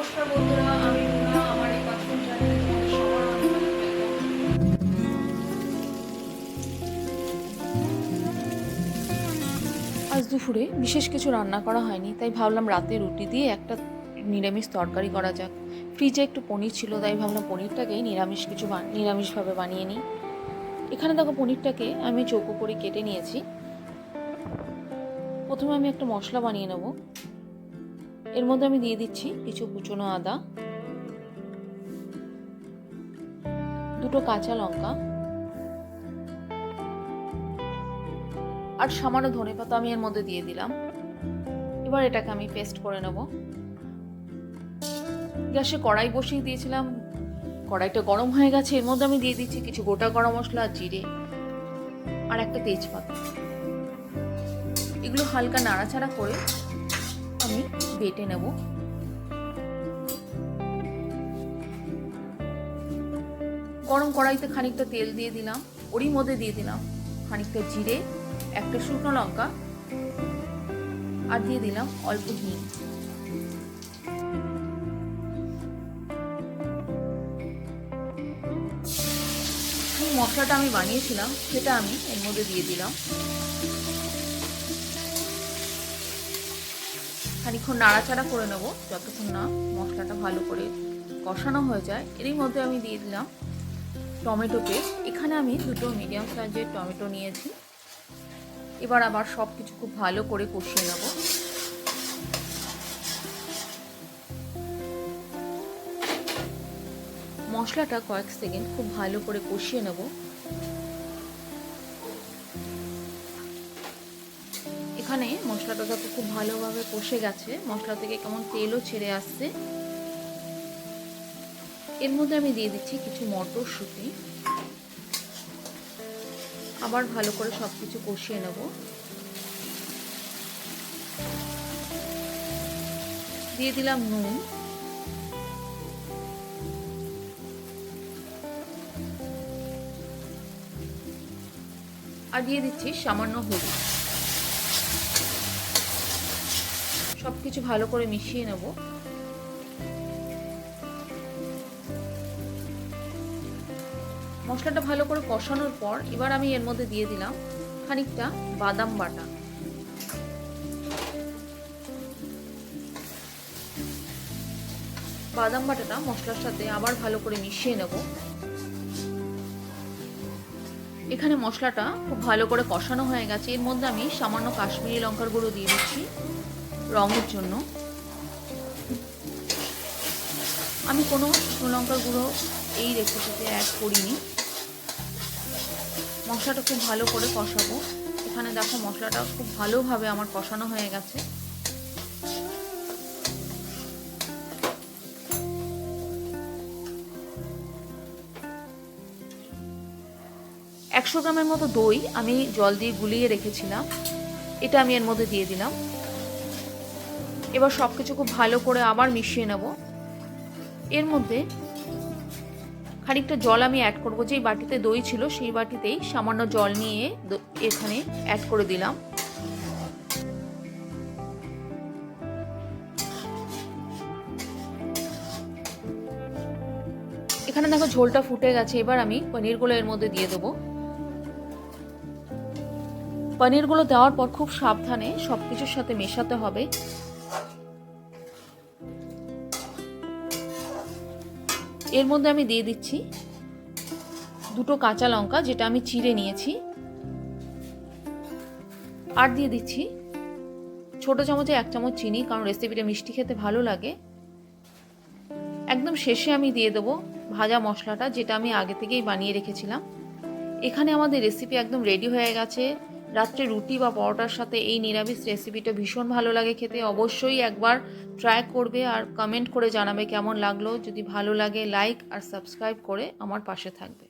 নমস্কার বন্ধুরা, আমি রুনা। আমার এই বাথরুম চ্যানেলে তোমাদের সবার অনেক অনেক ওয়েলকাম। আজ দুপুরে বিশেষ কিছু রান্না করা হয়নি, তাই ভাবলাম রাতে রুটি দিয়ে একটা নিরামিষ তরকারি করা যাক। ফ্রিজে একটু পনির ছিল, তাই ভাবলাম পনিরটাকেই নিরামিষভাবে বানিয়ে নিই। এখানে দেখো, পনিরটাকে আমি চৌকো করে কেটে নিয়েছি। প্রথমে আমি একটা মশলা বানিয়ে নেব। এর মধ্যে আমি দিয়ে দিচ্ছি কিছু কুচনো আদা, দুটো কাঁচা লঙ্কা আর সামান্য ধনেপাতা আমি এর মধ্যে দিয়ে দিলাম। এবার এটাকে আমি পেস্ট করে নেব। গ্যাসে কড়াই বসিয়ে দিয়েছিলাম, কড়াইটা গরম হয়ে গেছে। এর মধ্যে আমি দিয়ে দিচ্ছি কিছু গোটা গরম মশলা, জিরে আর একটা তেজপাতা। এগুলো হালকা নাড়াচাড়া করে আমি বেটে নেব। গরম কড়াইতে খানিকটা তেল দিয়ে দিলাম, ওরই মধ্যে দিয়ে দিলাম খানিকটা জিরে, একটা শুকনো লঙ্কা আর দিয়ে দিলাম অল্প হিং। মশলাটা আমি বানিয়েছিলাম সেটা আমি এর মধ্যে দিয়ে দিলাম। খানিকক্ষণ নাড়াচাড়া করে নেব যতক্ষণ না মশলাটা ভালো করে কষানো হয়ে যায়। এরই মধ্যে আমি দিয়ে দিলাম টমেটো পেস্ট। এখানে আমি দুটো মিডিয়াম সাইজের টমেটো নিয়েছি। এবার আবার সব কিছু খুব ভালো করে কষিয়ে নেব। মশলাটা কয়েক সেকেন্ড খুব ভালো করে কষিয়ে নেব। এখানে মশলাটা দেখো খুব ভালোভাবে কষে গেছে, মশলা থেকে কেমন তেলও ছেড়ে আসছে। এর মধ্যে আমি দিয়ে দিচ্ছি কিছু মটরশুঁটি। আবার ভালো করে সবকিছু কষিয়ে নেব। দিয়ে দিলাম নুন, আর দিয়ে দিচ্ছি সামান্য হলুদ। সবকিছু ভালো করে মিশিয়ে নেব। মশলাটা ভালো করে কষানোর পর এবার আমি এর মধ্যে দিয়ে দিলাম খানিকটা বাদাম বাটা। বাদাম বাটাটা মশলার সাথে আবার ভালো করে মিশিয়ে নেব। এখানে মশলাটা খুব ভালো করে কষানো হয়ে গেছে। এর মধ্যে আমি সামান্য কাশ্মীরি লঙ্কার গুঁড়ো দিয়ে দিচ্ছি রঙের জন্য। আমি কোনো শুকনো লঙ্কার গুঁড়ো এই রেসিপিতে অ্যাড করিনি। মশলাটা খুব ভালো করে কষাবো। এখানে দেখো মশলাটা খুব ভালোভাবে আমার কষানো হয়ে গেছে। একশো গ্রামের মতো দই আমি জল দিয়ে গুলিয়ে রেখেছিলাম, এটা আমি এর মধ্যে দিয়ে দিলাম। এবার সবকিছু খুব ভালো করে আবার মিশিয়ে নেব। এর মধ্যে খানিকটা জল আমি অ্যাড করব। যেই বাটিতে দই ছিল সেই বাটিতেই সামান্য জল নিয়ে এখানে অ্যাড করে দিলাম। এখানে দেখো ঝোলটা ফুটে গেছে। এবার আমি পনিরগুলো এর মধ্যে দিয়ে দেবো। পনিরগুলো দেওয়ার পর খুব সাবধানে সবকিছুর সাথে মেশাতে হবে। এর মধ্যে আমি দিয়ে দিচ্ছি দুটো কাঁচা লঙ্কা, যেটা আমি চিড়ে নিয়েছি, আর দিয়ে দিচ্ছি ছোট চামচে 1 চামচ চিনি, কারণ রেসিপিটা মিষ্টি খেতে ভালো লাগে। একদম শেষে আমি দিয়ে দেবো ভাজা মশলাটা, যেটা আমি আগে থেকেই বানিয়ে রেখেছিলাম। এখানে আমাদের রেসিপি একদম রেডি হয়ে গেছে। রাত্রে রুটি বা পরোটার সাথে এই নিরামিষ রেসিপিটা ভীষণ ভালো লাগে খেতে। অবশ্যই একবার ট্রাই করবে আর কমেন্ট করে জানাবে কেমন লাগলো। যদি ভালো লাগে লাইক আর সাবস্ক্রাইব করে আমার পাশে থাকবে।